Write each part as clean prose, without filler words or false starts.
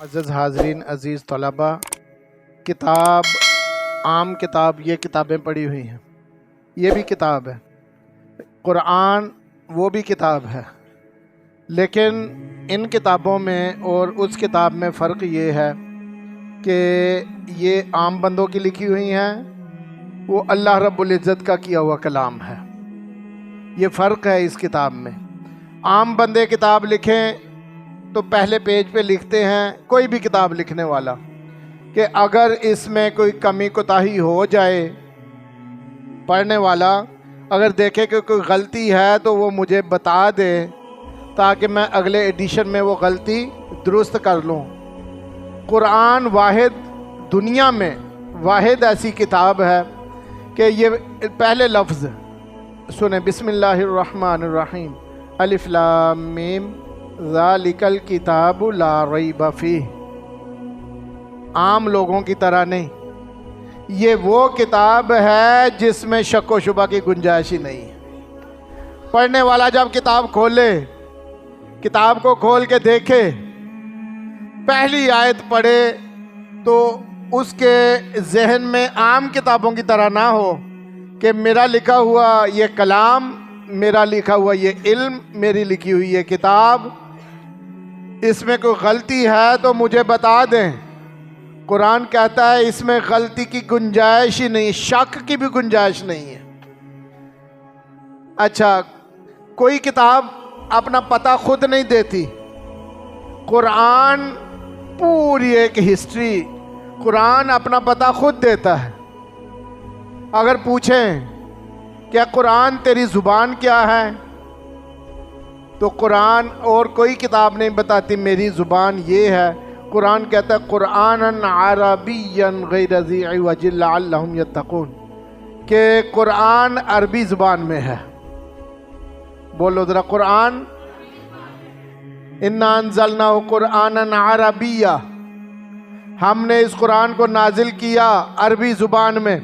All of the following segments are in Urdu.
عزیز حاضرین، عزیز طلبہ، کتاب عام کتاب یہ کتابیں پڑھی ہوئی ہیں، یہ بھی کتاب ہے، قرآن وہ بھی کتاب ہے، لیکن ان کتابوں میں اور اس کتاب میں فرق یہ ہے کہ یہ عام بندوں کی لکھی ہوئی ہیں، وہ اللہ رب العزت کا کیا ہوا کلام ہے۔ یہ فرق ہے اس کتاب میں۔ عام بندے کتاب لکھیں تو پہلے پیج پہ لکھتے ہیں، کوئی بھی کتاب لکھنے والا، کہ اگر اس میں کوئی کمی کوتاہی ہو جائے، پڑھنے والا اگر دیکھے کہ کوئی غلطی ہے تو وہ مجھے بتا دے تاکہ میں اگلے ایڈیشن میں وہ غلطی درست کر لوں۔ قرآن واحد دنیا میں واحد ایسی کتاب ہے کہ یہ پہلے لفظ سنیں، بسم اللہ الرحمن الرحیم، الف لام میم ذالک الکتاب لا ریب فیہ۔ عام لوگوں کی طرح نہیں، یہ وہ کتاب ہے جس میں شک و شبہ کی گنجائش ہی نہیں ہے۔ پڑھنے والا جب کتاب کھولے، کتاب کو کھول کے دیکھے، پہلی آیت پڑھے تو اس کے ذہن میں عام کتابوں کی طرح نہ ہو کہ میرا لکھا ہوا یہ کلام، میرا لکھا ہوا یہ علم، میری لکھی ہوئی یہ کتاب، اس میں کوئی غلطی ہے تو مجھے بتا دیں۔ قرآن کہتا ہے اس میں غلطی کی گنجائش ہی نہیں، شک کی بھی گنجائش نہیں ہے۔ اچھا، کوئی کتاب اپنا پتہ خود نہیں دیتی، قرآن پوری ایک ہسٹری، قرآن اپنا پتہ خود دیتا ہے۔ اگر پوچھیں کیا قرآن تیری زبان کیا ہے، تو قرآن اور کوئی کتاب نہیں بتاتی میری زبان یہ ہے۔ قرآن کہتا ہے قرآناً عربیاً غیر ذی عوج لعلہم یتقون، کہ قرآن عربی زبان میں ہے۔ بولو ذرا، قرآن انا انزلناہ قرآناً عربیہ، ہم نے اس قرآن کو نازل کیا عربی زبان میں۔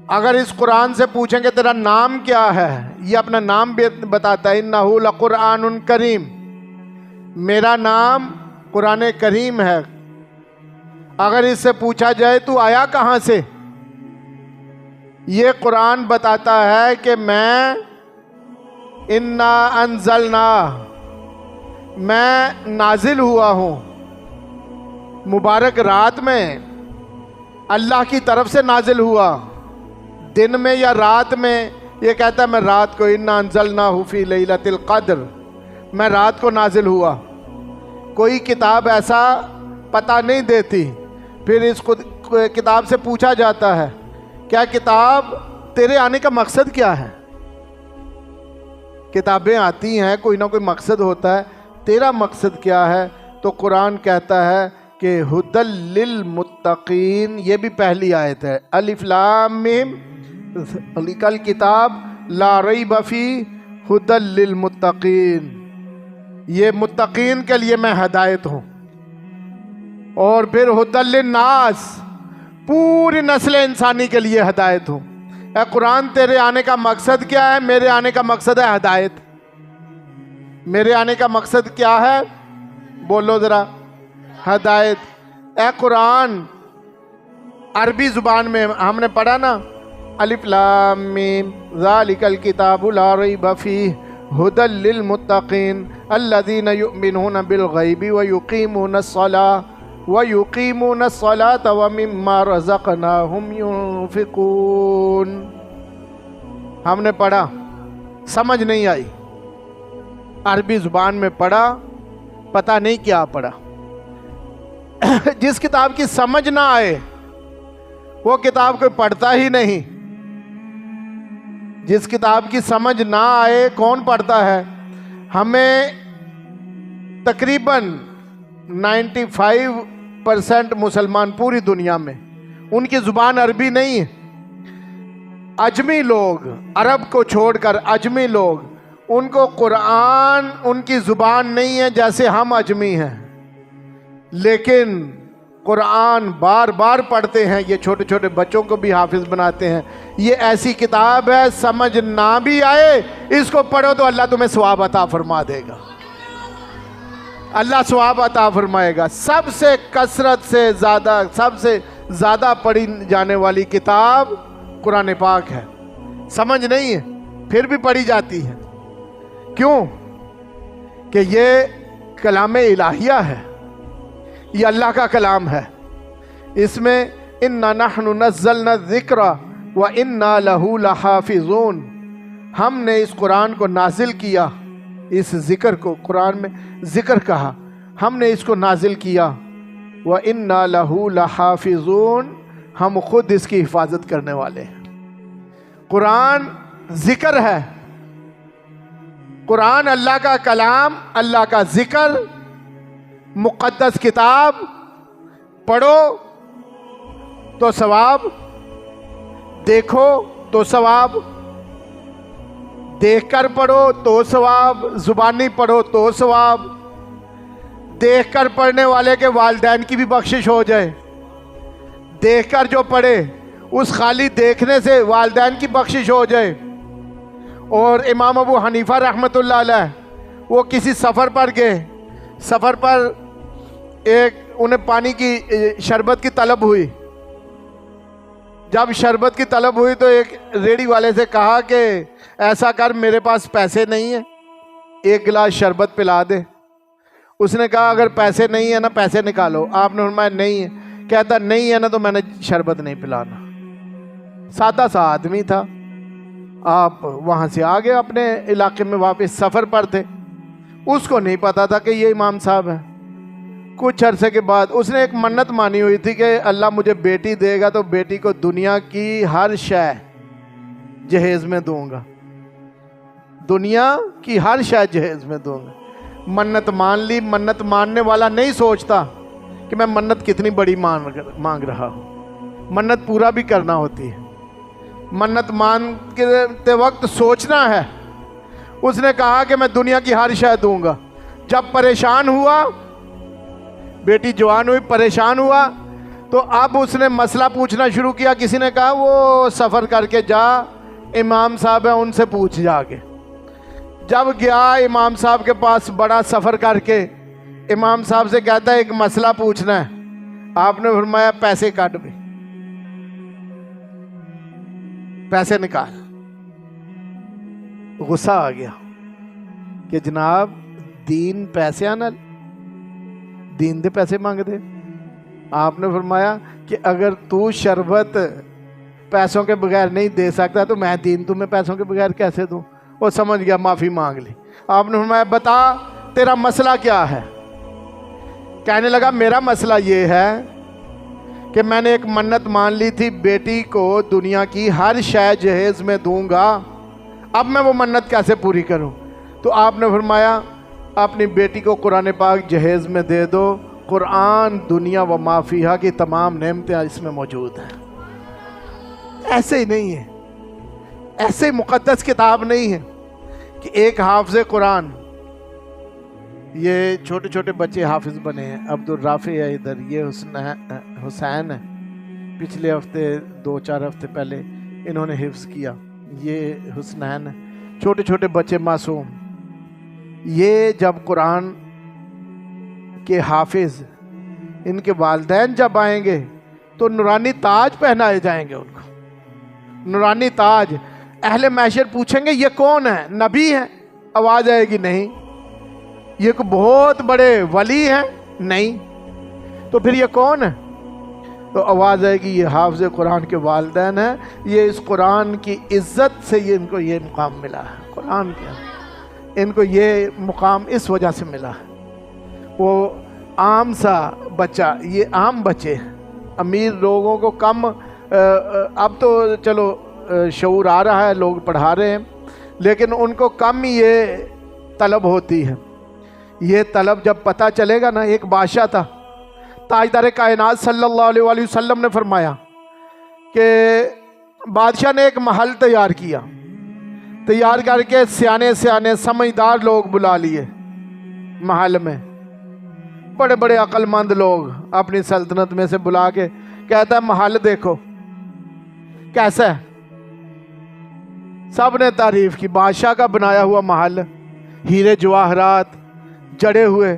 اگر اس قرآن سے پوچھیں کہ تیرا نام کیا ہے، یہ اپنا نام بھی بتاتا ہے، انہ لقرآن کریم، میرا نام قرآن کریم ہے۔ اگر اس سے پوچھا جائے تو آیا کہاں سے، یہ قرآن بتاتا ہے کہ میں انا انزلنا، میں نازل ہوا ہوں مبارک رات میں، اللہ کی طرف سے نازل ہوا، دن میں یا رات میں۔ یہ کہتا ہے میں رات کو، انا انزلناہ فی لیلۃ القدر، میں رات کو نازل ہوا۔ کوئی کتاب ایسا پتہ نہیں دیتی۔ پھر اس کو کتاب سے پوچھا جاتا ہے کیا کتاب تیرے آنے کا مقصد کیا ہے؟ کتابیں آتی ہیں، کوئی نہ کوئی مقصد ہوتا ہے، تیرا مقصد کیا ہے؟ تو قرآن کہتا ہے کہ ھدی للمتقین، یہ بھی پہلی آیت ہے، الف لام میم ذالک الکتاب لا ریب فیہ ھدی للمتقین، یہ متقین کے لیے میں ہدایت ہوں۔ اور پھر ھدی للناس، پوری نسل انسانی کے لیے ہدایت ہوں۔ اے قرآن تیرے آنے کا مقصد کیا ہے؟ میرے آنے کا مقصد ہے ہدایت۔ میرے آنے کا مقصد کیا ہے؟ بولو ذرا، ہدایت۔ اے قرآن عربی زبان میں ہم نے پڑھا نا، الف لام میم ذالک الکتاب لا ریب فیہ ھدی للمتقین الذین یؤمنون بالغیب ویقیمون الصلاۃ ومما رزقناہم ینفقون۔ ہم نے پڑھا، سمجھ نہیں آئی، عربی زبان میں پڑھا، پتہ نہیں کیا پڑھا۔ جس کتاب کی سمجھ نہ آئے وہ کتاب کوئی پڑھتا ہی نہیں۔ جس کتاب کی سمجھ نہ آئے کون پڑھتا ہے؟ ہمیں تقریباً 95% مسلمان پوری دنیا میں، ان کی زبان عربی نہیں ہے۔ عجمی لوگ، عرب کو چھوڑ کر عجمی لوگ، ان کو قرآن ان کی زبان نہیں ہے، جیسے ہم عجمی ہیں، لیکن قرآن بار بار پڑھتے ہیں، یہ چھوٹے چھوٹے بچوں کو بھی حافظ بناتے ہیں۔ یہ ایسی کتاب ہے، سمجھ نہ بھی آئے اس کو پڑھو تو اللہ تمہیں ثواب عطا فرما دے گا۔ اللہ ثواب عطا فرمائے گا۔ سب سے کثرت سے زیادہ، سب سے زیادہ پڑھی جانے والی کتاب قرآن پاک ہے۔ سمجھ نہیں ہے پھر بھی پڑھی جاتی ہے، کیوں کہ یہ کلام الہیہ ہے، یہ اللہ کا کلام ہے۔ اس میں اِنَّا نَحْنُ نَزَّلْنَا الذِّكْرَ وَإِنَّا لَهُ لَحَافِظُونَ، ہم نے اس قرآن کو نازل کیا، اس ذکر کو قرآن میں ذکر کہا، ہم نے اس کو نازل کیا، وَإِنَّا لَهُ لَحَافِظُونَ، ہم خود اس کی حفاظت کرنے والے ہیں۔ قرآن ذکر ہے، قرآن اللہ کا کلام، اللہ کا ذکر، مقدس کتاب، پڑھو تو ثواب، دیکھو تو ثواب، دیکھ کر پڑھو تو ثواب، زبانی پڑھو تو ثواب، دیکھ کر پڑھنے والے کے والدین کی بھی بخشش ہو جائے، دیکھ کر جو پڑھے اس خالی دیکھنے سے والدین کی بخشش ہو جائے۔ اور امام ابو حنیفہ رحمۃ اللہ علیہ وہ کسی سفر پر گئے، سفر پر انہیں پانی کی شربت کی طلب ہوئی، جب شربت کی طلب ہوئی تو ایک ریڑھی والے سے کہا کہ ایسا کر میرے پاس پیسے نہیں ہیں، ایک گلاس شربت پلا دے۔ اس نے کہا اگر پیسے نہیں ہیں نا پیسے نکالو۔ آپ نے فرمایا نہیں ہے، کہتا نہیں ہے نا تو میں نے شربت نہیں پلانا۔ سادہ سا آدمی تھا، آپ وہاں سے آگے اپنے علاقے میں واپس سفر پر تھے، اس کو نہیں پتا تھا کہ یہ امام صاحب ہیں۔ کچھ عرصے کے بعد اس نے ایک منت مانی ہوئی تھی کہ اللہ مجھے بیٹی دے گا تو بیٹی کو دنیا کی ہر شے جہیز میں دوں گا، دنیا کی ہر شے جہیز میں دوں گا۔ منت مان لی۔ منت ماننے والا نہیں سوچتا کہ میں منت کتنی بڑی مانگ رہا ہوں، منت پورا بھی کرنا ہوتی ہے۔ منت مانتے وقت سوچنا ہے۔ اس نے کہا کہ میں دنیا کی ہر شے دوں گا۔ جب پریشان ہوا، بیٹی جوان ہوئی، پریشان ہوا، تو اب اس نے مسئلہ پوچھنا شروع کیا۔ کسی نے کہا وہ سفر کر کے جا، امام صاحب ہیں ان سے پوچھ جا کے۔ جب گیا امام صاحب کے پاس، بڑا سفر کر کے امام صاحب سے کہتا ہے ایک مسئلہ پوچھنا ہے۔ آپ نے فرمایا پیسے کاٹ بھی، پیسے نکال۔ غصہ آ گیا کہ جناب دین پیسے آنا، دین دے پیسے مانگ دے۔ آپ نے فرمایا کہ اگر تو شربت پیسوں کے بغیر نہیں دے سکتا تو میں دین تمہیں پیسوں کے بغیر کیسے دوں؟ وہ سمجھ گیا، معافی مانگ لی۔ آپ نے فرمایا بتا تیرا مسئلہ کیا ہے؟ کہنے لگا میرا مسئلہ یہ ہے کہ میں نے ایک منت مان لی تھی، بیٹی کو دنیا کی ہر شے جہیز میں دوں گا، اب میں وہ منت کیسے پوری کروں؟ تو آپ نے فرمایا اپنی بیٹی کو قرآن پاک جہیز میں دے دو، قرآن دنیا و ما فیہا کی تمام نعمتیں اس میں موجود ہیں۔ ایسے ہی نہیں ہے، ایسے مقدس کتاب نہیں ہے کہ ایک حافظ قرآن، یہ چھوٹے چھوٹے بچے حافظ بنے ہیں۔ عبد الرافع ہے ادھر، یہ حسین ہے، پچھلے ہفتے 2-4 ہفتے پہلے انہوں نے حفظ کیا۔ یہ حسنین ہے، چھوٹے چھوٹے بچے معصوم۔ یہ جب قرآن کے حافظ، ان کے والدین جب آئیں گے تو نورانی تاج پہنائے جائیں گے ان کو، نورانی تاج۔ اہل محشر پوچھیں گے یہ کون ہے؟ نبی ہے؟ آواز آئے گی نہیں۔ یہ کوئی بہت بڑے ولی ہیں؟ نہیں۔ تو پھر یہ کون ہے؟ تو آواز آئے گی یہ حافظ قرآن کے والدین ہیں، یہ اس قرآن کی عزت سے یہ ان کو یہ مقام ملا ہے، قرآن کے ان کو یہ مقام اس وجہ سے ملا ہے۔ وہ عام سا بچہ، یہ عام بچے، امیر لوگوں کو کم، اب تو چلو شعور آ رہا ہے، لوگ پڑھا رہے ہیں، لیکن ان کو کم یہ طلب ہوتی ہے۔ یہ طلب جب پتہ چلے گا نا، ایک بادشاہ تھا، تاجدار کائنات صلی اللہ علیہ وآلہ وسلم نے فرمایا کہ بادشاہ نے ایک محل تیار کیا، تیار کر کے سیانے سمجھدار لوگ بلا لیے محل میں، بڑے بڑے عقل مند لوگ اپنی سلطنت میں سے بلا کے کہتا ہے محل دیکھو کیسا ہے۔ سب نے تعریف کی، بادشاہ کا بنایا ہوا محل، ہیرے جواہرات جڑے ہوئے،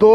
2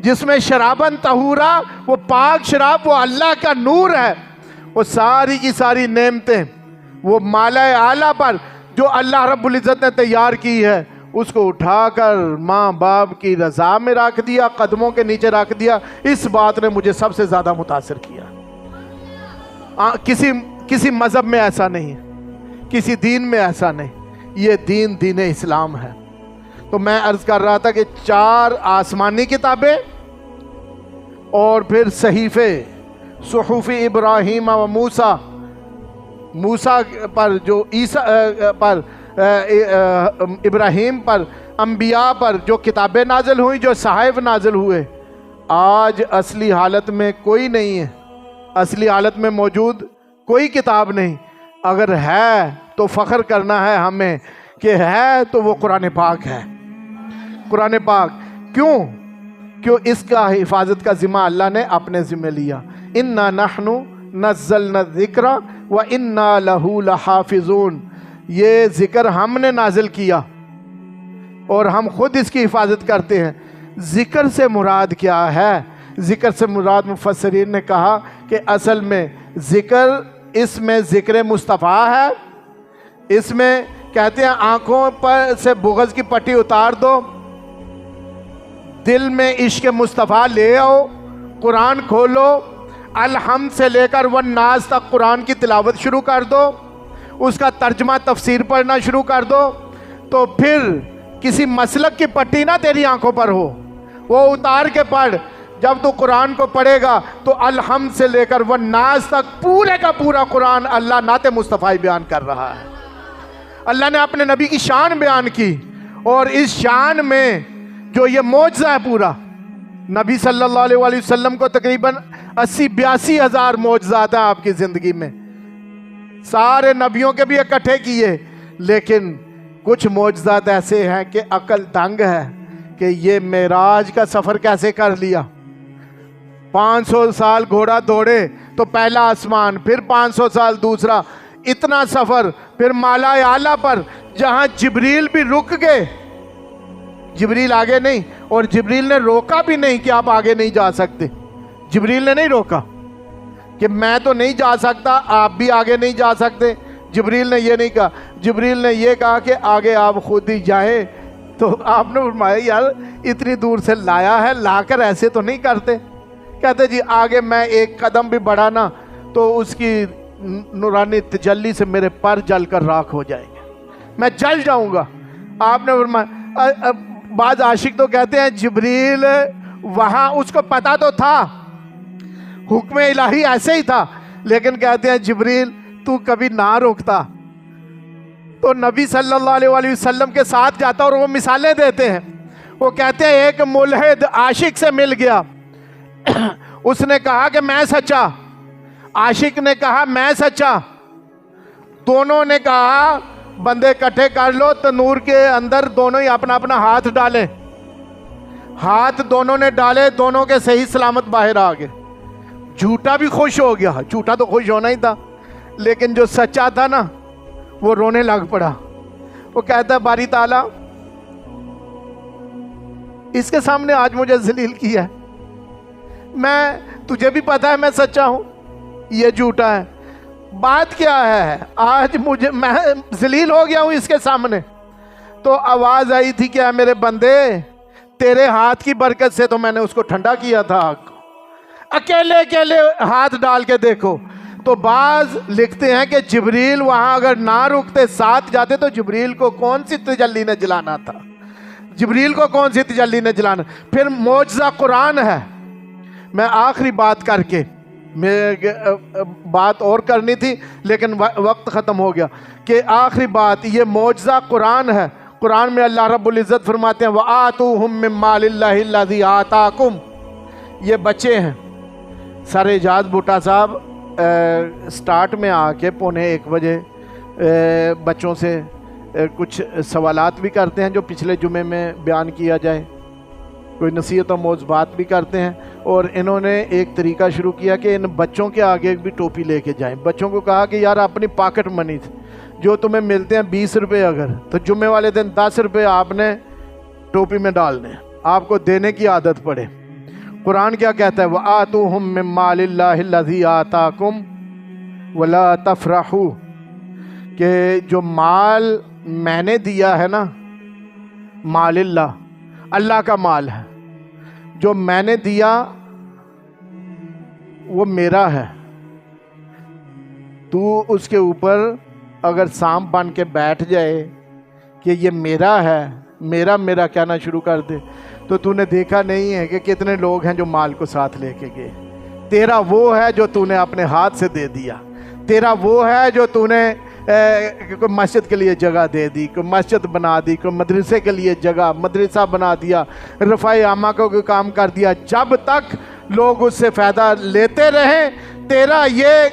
جس میں شرابن طہورا، وہ پاک شراب، وہ اللہ کا نور ہے، وہ ساری کی ساری نعمتیں وہ مالا اعلیٰ پر جو اللہ رب العزت نے تیار کی ہے، اس کو اٹھا کر ماں باپ کی رضا میں رکھ دیا، قدموں کے نیچے رکھ دیا۔ اس بات نے مجھے سب سے زیادہ متاثر کیا۔ کسی مذہب میں ایسا نہیں ہے، کسی دین میں ایسا نہیں، یہ دین اسلام ہے۔ تو میں عرض کر رہا تھا کہ 4 آسمانی کتابیں اور پھر صحیفے، صحف ابراہیم و موسیٰ، موسیٰ پر جو عیسیٰ پر ابراہیم پر، انبیاء پر جو کتابیں نازل ہوئیں، جو صحائف نازل ہوئے، آج اصلی حالت میں کوئی نہیں ہے، اصلی حالت میں موجود کوئی کتاب نہیں۔ اگر ہے تو فخر کرنا ہے ہمیں کہ ہے تو وہ قرآن پاک ہے۔ قرآن پاک کیوں اس کا حفاظت کا ذمہ اللہ نے اپنے ذمہ لیا۔ اِنَّا نَحْنُ نَزَّلْنَا الذِّكْرَ وَإِنَّا لَهُ لَحَافِظُونَ، یہ ذکر ہم نے نازل کیا اور ہم خود اس کی حفاظت کرتے ہیں۔ ذکر سے مراد کیا ہے؟ ذکر سے مراد مفسرین نے کہا کہ اصل میں ذکر، اس میں ذکر مصطفیٰ ہے، اس میں کہتے ہیں آنکھوں پر سے بغض کی پٹی اتار دو، دل میں عشق مصطفیٰ لے آؤ، قرآن کھولو، الحمد سے لے کر والناس تک قرآن کی تلاوت شروع کر دو، اس کا ترجمہ تفسیر پڑھنا شروع کر دو، تو پھر کسی مسلک کی پٹی نہ تیری آنکھوں پر ہو، وہ اتار کے پڑھ۔ جب تو قرآن کو پڑھے گا تو الحمد سے لے کر والناس تک پورے کا پورا قرآن اللہ نعت مصطفیٰ بیان کر رہا ہے۔ اللہ نے اپنے نبی کی شان بیان کی، اور اس شان میں جو یہ معجزہ ہے پورا، نبی صلی اللہ علیہ وآلہ وسلم کو تقریباً 80-82 ہزار معجزات ہیں آپ کی زندگی میں، سارے نبیوں کے بھی اکٹھے کیے، لیکن کچھ معجزات ایسے ہیں کہ عقل دنگ ہے کہ یہ معراج کا سفر کیسے کر لیا۔ 500 سال گھوڑا دوڑے تو پہلا آسمان، پھر 500 سال دوسرا، اتنا سفر، پھر مالا اعلیٰ پر جہاں جبریل بھی رک گئے، جبریل آگے نہیں، اور جبریل نے روکا بھی نہیں کہ آپ آگے نہیں جا سکتے۔ جبریل نے نہیں روکا کہ میں تو نہیں جا سکتا، آپ بھی آگے نہیں جا سکتے، جبریل نے یہ نہیں کہا۔ جبریل نے یہ کہا کہ آگے آپ خود ہی جائیں۔ تو آپ نے فرمایا یار اتنی دور سے لایا ہے، لا کر ایسے تو نہیں کرتے۔ کہتے جی آگے میں ایک قدم بھی بڑھا نا تو اس کی نورانی تجلی سے میرے پر جل کر راکھ ہو جائیں گے، میں جل جاؤں گا۔ آپ نے فرمایا، بعض عاشق تو کہتے ہیں جبریل وہاں اس کو پتا تو تھا، حکم الہی ایسے ہی تھا، لیکن کہتے ہیں جبریل تو کبھی نہ روکتا تو نبی صلی اللہ علیہ وآلہ وسلم کے ساتھ جاتا، اور وہ مثالیں دیتے ہیں۔ وہ کہتے ہیں ایک ملحد عاشق سے مل گیا، اس نے کہا کہ میں سچا، عاشق نے کہا میں سچا، دونوں نے کہا بندے اکٹھے کر لو، تنور کے اندر دونوں ہی اپنا اپنا ہاتھ ڈالے، ہاتھ دونوں نے ڈالے، دونوں کے صحیح سلامت باہر آ گئے۔ جھوٹا بھی خوش ہو گیا، جھوٹا تو خوش ہونا ہی تھا، لیکن جو سچا تھا نا وہ رونے لگ پڑا۔ وہ کہتا ہے باری تعالیٰ اس کے سامنے آج مجھے ذلیل کیا ہے، میں تجھے بھی پتا ہے میں سچا ہوں، یہ جھوٹا ہے، بات کیا ہے آج مجھے میں ذلیل ہو گیا ہوں اس کے سامنے۔ تو آواز آئی تھی کہ اے میرے بندے تیرے ہاتھ کی برکت سے تو میں نے اس کو ٹھنڈا کیا تھا، اکیلے اکیلے ہاتھ ڈال کے دیکھو۔ تو بعض لکھتے ہیں کہ جبریل وہاں اگر نہ رکتے ساتھ جاتے تو جبریل کو کون سی تجلی نے جلانا تھا، جبریل کو کون سی تجلی نے جلانا۔ پھر معجزہ قرآن ہے۔ میں آخری بات کر کے، بات اور کرنی تھی لیکن وقت ختم ہو گیا، کہ آخری بات یہ معجزہ قرآن ہے۔ قرآن میں اللہ رب العزت فرماتے ہیں وَآتُوهُم مِّن مَّالِ اللَّهِ الَّذِي آتَاكُمْ، یہ بچے ہیں۔ سر اعجاز بھٹا صاحب سٹارٹ میں آ کے 1:45 بجے بچوں سے کچھ سوالات بھی کرتے ہیں جو پچھلے جمعے میں بیان کیا جائے، کوئی نصیحت و موضوعات بھی کرتے ہیں، اور انہوں نے ایک طریقہ شروع کیا کہ ان بچوں کے آگے بھی ٹوپی لے کے جائیں۔ بچوں کو کہا کہ یار اپنی پاکٹ منی جو تمہیں ملتے ہیں 20 روپے اگر، تو جمعے والے دن 10 روپے آپ نے ٹوپی میں ڈالنے، آپ کو دینے کی عادت پڑے۔ قرآن کیا کہتا ہے وَآتُوهُم مِّن مَّالِ اللَّهِ الَّذِي آتَاكُمْ وَلَا تَفْرَحُوا، کہ جو مال میں نے دیا ہے نا، مال اللہ، اللہ کا مال ہے، جو میں نے دیا وہ میرا ہے، تو اس کے اوپر اگر سانپ بن کے بیٹھ جائے کہ یہ میرا ہے، میرا میرا کہنا شروع کر دے، تو تو نے دیکھا نہیں ہے کہ کتنے لوگ ہیں جو مال کو ساتھ لے کے گئے؟ تیرا وہ ہے جو تو نے اپنے ہاتھ سے دے دیا، تیرا وہ ہے جو تو نے کوئی مسجد کے لیے جگہ دے دی، کوئی مسجد بنا دی، کوئی مدرسے کے لیے جگہ مدرسہ بنا دیا، رفع عامہ کا کوئی کام کر دیا۔ جب تک لوگ اس سے فائدہ لیتے رہیں، تیرا یہ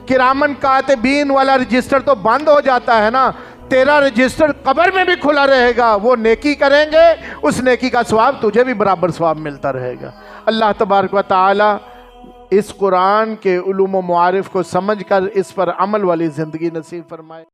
کرامن کاتبین والا رجسٹر تو بند ہو جاتا ہے نا، تیرا رجسٹر قبر میں بھی کھلا رہے گا، وہ نیکی کریں گے، اس نیکی کا ثواب تجھے بھی برابر ثواب ملتا رہے گا۔ اللہ تبارک و تعالی اس قرآن کے علوم و معارف کو سمجھ کر اس پر عمل والی زندگی نصیب فرمائے۔